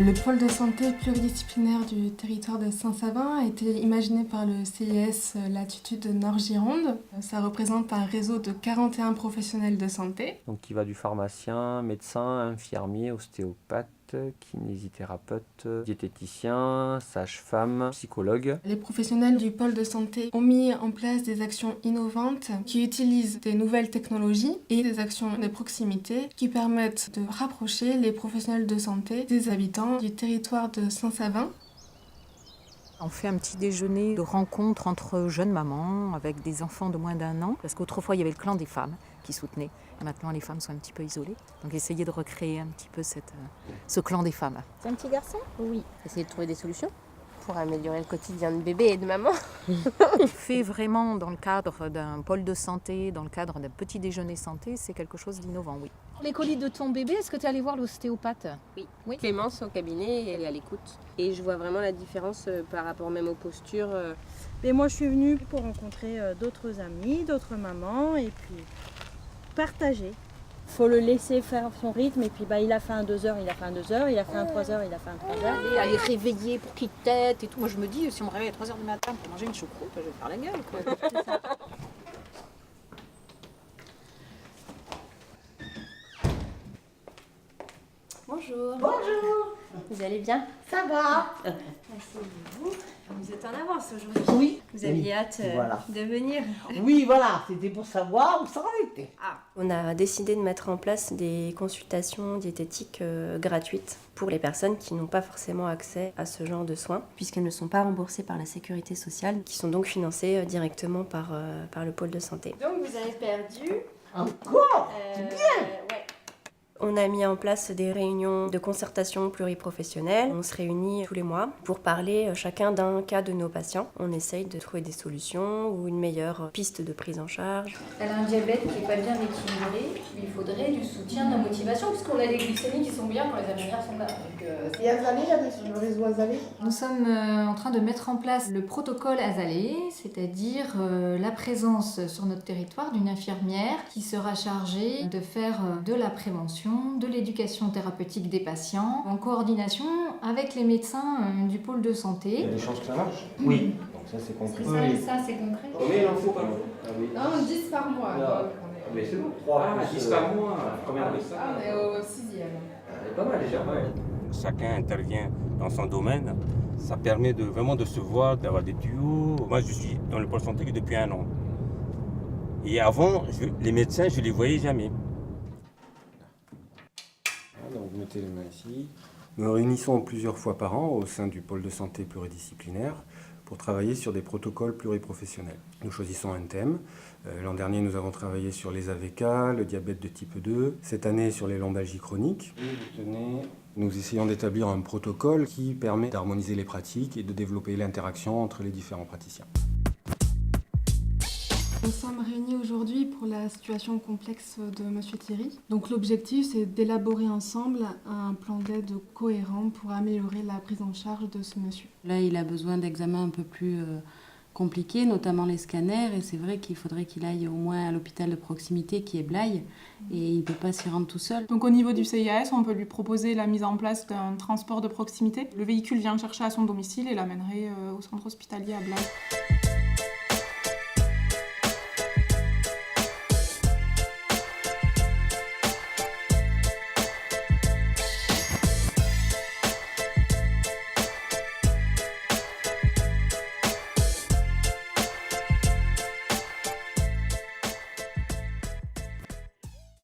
Le pôle de santé pluridisciplinaire du territoire de Saint-Savin a été imaginé par le CIS Latitude Nord-Gironde. Ça représente un réseau de 41 professionnels de santé. Donc qui va du pharmacien, médecin, infirmier, ostéopathe, kinésithérapeute, diététicien, sage-femme, psychologue. Les professionnels du pôle de santé ont mis en place des actions innovantes qui utilisent des nouvelles technologies et des actions de proximité qui permettent de rapprocher les professionnels de santé des habitants du territoire de Saint-Savin. On fait un petit déjeuner de rencontre entre jeunes mamans avec des enfants de moins d'1 an, parce qu'autrefois il y avait le clan des femmes qui soutenait. Et maintenant les femmes sont un petit peu isolées. Donc essayer de recréer un petit peu ce clan des femmes. C'est un petit garçon ? Oui. Essayer de trouver des solutions pour améliorer le quotidien de bébé et de maman. On fait vraiment dans le cadre d'un pôle de santé, dans le cadre d'un petit déjeuner santé, c'est quelque chose d'innovant, oui. Les colis de ton bébé, est-ce que tu es allée voir l'ostéopathe ? Oui. Clémence au cabinet, elle est à l'écoute. Et je vois vraiment la différence par rapport même aux postures. Et moi, je suis venue pour rencontrer d'autres amis, d'autres mamans et puis partager. Il faut le laisser faire son rythme et puis il a fait un 2 heures, il a fait un 2 heures, il a fait un 3 heures, il a fait un 3 heures. Aller réveiller pour qu'il tète et tout. Moi je me dis, si on me réveille à 3h du matin pour manger une choucroute, je vais faire la gueule, quoi. Bonjour. Bonjour. Vous allez bien ? Ça va? Asseyez-vous. Vous êtes en avance aujourd'hui. Oui. Vous aviez hâte voilà. de venir. Oui, voilà, c'était pour savoir où ça en était. On a décidé de mettre en place des consultations diététiques gratuites pour les personnes qui n'ont pas forcément accès à ce genre de soins, puisqu'elles ne sont pas remboursées par la sécurité sociale, qui sont donc financées directement par le pôle de santé. Donc vous avez perdu... Encore? Ouais. On a mis en place des réunions de concertation pluriprofessionnelle. On se réunit tous les mois pour parler chacun d'un cas de nos patients. On essaye de trouver des solutions ou une meilleure piste de prise en charge. Elle a un diabète qui n'est pas bien équilibré. Il faudrait du soutien, de la motivation, puisqu'on a des glycémies qui sont bien quand les infirmières sont là. Et Azalée, j'avais sur le réseau Azalée. Nous sommes en train de mettre en place le protocole Azalée, c'est-à-dire la présence sur notre territoire d'une infirmière qui sera chargée de faire de la prévention, de l'éducation thérapeutique des patients, en coordination avec les médecins du pôle de santé. Il y a des chances que ça marche? Oui. Donc ça c'est concret. Ça, c'est concret. Combien il en faut par jour? Non, 10 par mois. Mais c'est bon, 3. 10 par mois, combien de ça? On est au 6e. C'est pas mal déjà. Chacun intervient dans son domaine. Ça permet vraiment de se voir, d'avoir des duos. Moi je suis dans le pôle santé depuis 1 an. Et avant, les médecins, je les voyais jamais. Donc vous mettez les mains ici. Nous nous réunissons plusieurs fois par an au sein du pôle de santé pluridisciplinaire pour travailler sur des protocoles pluriprofessionnels. Nous choisissons un thème. L'an dernier, nous avons travaillé sur les AVK, le diabète de type 2. Cette année, sur les lombalgies chroniques. Nous essayons d'établir un protocole qui permet d'harmoniser les pratiques et de développer l'interaction entre les différents praticiens. Nous sommes réunis aujourd'hui pour la situation complexe de M. Thierry. Donc l'objectif, c'est d'élaborer ensemble un plan d'aide cohérent pour améliorer la prise en charge de ce monsieur. Là, il a besoin d'examens un peu plus compliqués, notamment les scanners, et c'est vrai qu'il faudrait qu'il aille au moins à l'hôpital de proximité qui est Blaye, et il ne peut pas s'y rendre tout seul. Donc au niveau du CIAS, on peut lui proposer la mise en place d'un transport de proximité. Le véhicule vient le chercher à son domicile et l'amènerait au centre hospitalier à Blaye.